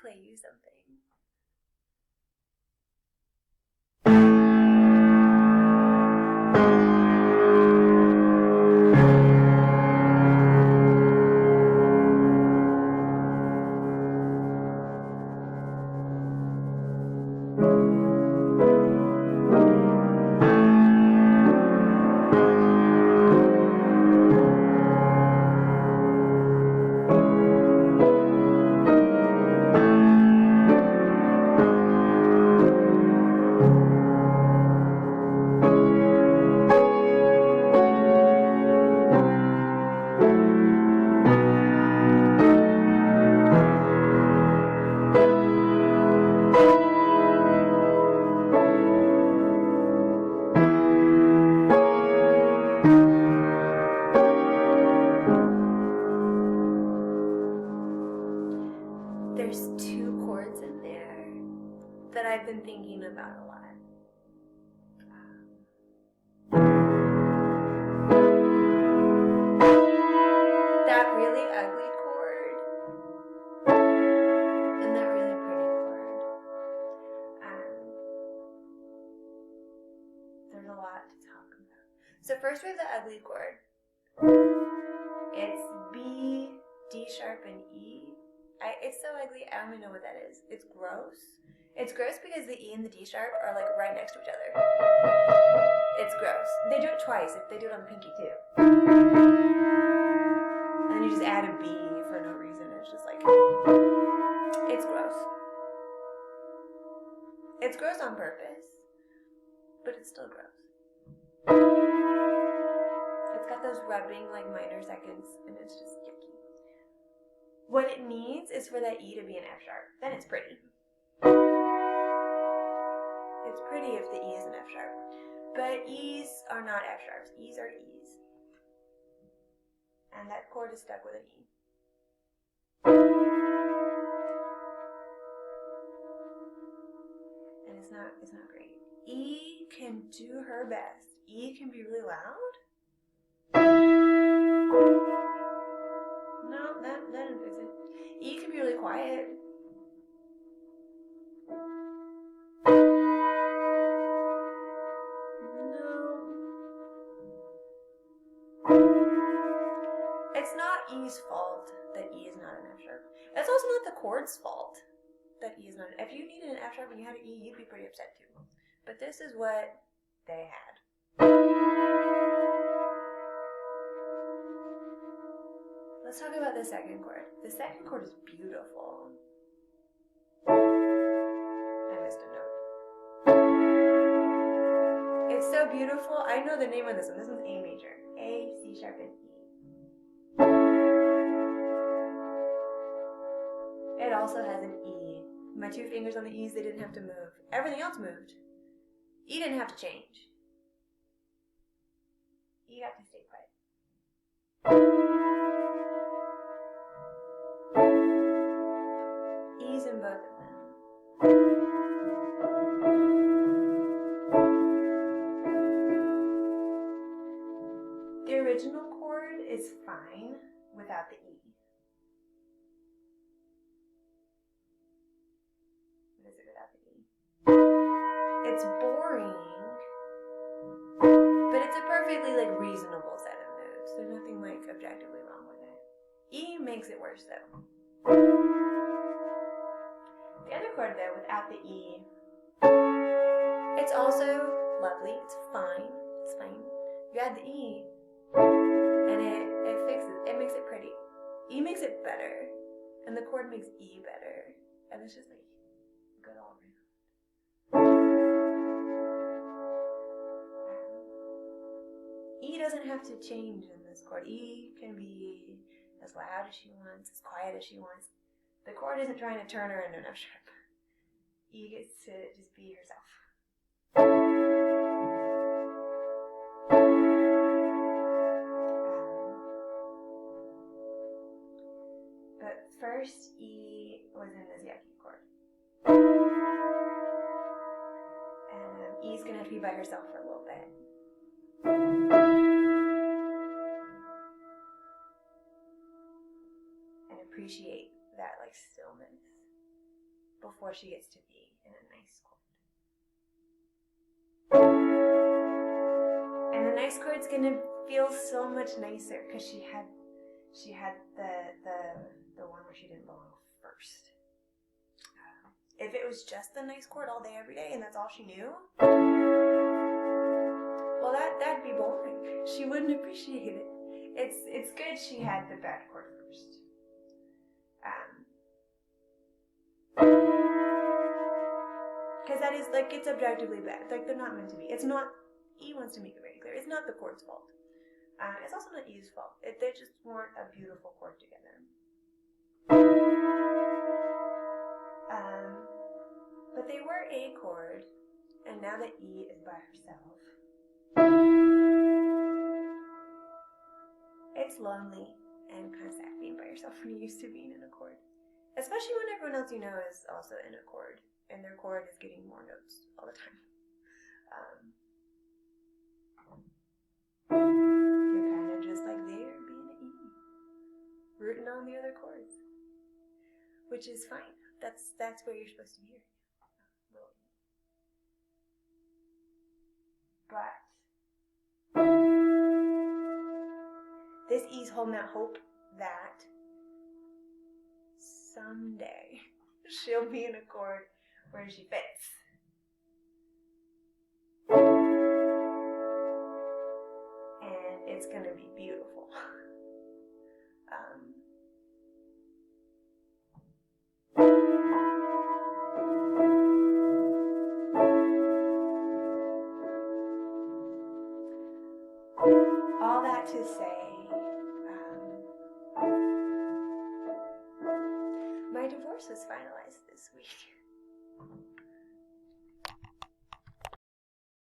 play you something. There's two chords in there that I've been thinking about a lot. That really ugly chord and that really pretty chord. There's a lot to talk about. So first we have the ugly chord. It's B, D sharp, and E. It's so ugly, I don't even know what that is. It's gross. It's gross because the E and the D sharp are like right next to each other. It's gross. They do it twice. They do it on the pinky too. And then you just add a B for no reason. It's just like, it's gross. It's gross on purpose, but it's still gross. It's got those rubbing like minor seconds, and it's just yucky. What it needs is for that E to be an F sharp. Then it's pretty. It's pretty if the E is an F sharp. But E's are not F sharps. E's are E's. And that chord is stuck with an E. And it's not great. E can do her best. E can be really loud. No, that didn't fix it. E can be really quiet. No. It's not E's fault that E is not an F sharp. It's also not the chord's fault that E is not an F. If you needed an F sharp and you had an E, you'd be pretty upset too. But this is what they had. Let's talk about the second chord. The second chord is beautiful. I missed a note. It's so beautiful. I know the name of this one. This one's A major. A, C sharp, and E. It also has an E. My two fingers on the E's, they didn't have to move. Everything else moved. E didn't have to change. E got to stay quiet. E's in both of them. The original chord is fine without the E. What is it without the E? It's boring, but it's a perfectly like reasonable set of notes. There's nothing like objectively wrong with it. E makes it worse though. The other chord though, without the E, it's also lovely. It's fine. It's fine. You add the E, and it fixes. It makes it pretty. E makes it better, and the chord makes E better, and it's just like good all around. E doesn't have to change in this chord. E can be as loud as she wants, as quiet as she wants. The chord isn't trying to turn her into an F sharp. E gets to just be herself. But first, E was in this yucky chord. And E's going to have to be by herself for a little bit. And appreciate that like stillness. before she gets to be in a nice chord. And the nice chord's gonna feel so much nicer because she had the one where she didn't belong first. If it was just the nice chord all day every day and that's all she knew, well, that'd be boring. She wouldn't appreciate it. It's good she had the bad chord first. Because that is, like, it's objectively bad. Like, they're not meant to be. It's not, E wants to make it very clear, it's not the chord's fault. It's also not E's fault. They just weren't a beautiful chord together. But they were a chord, and now that E is by herself, it's lonely and kind of sad being by yourself when you're used to being in a chord. Especially when everyone else you know is also in a chord, and their chord is getting more notes all the time. You're kind of just like there being an E, rooting on the other chords, which is fine. That's where you're supposed to be right now. But this E's holding out hope that someday she'll be in a chord where she fits. And it's going to be beautiful. All that to say, my divorce was finalized this week.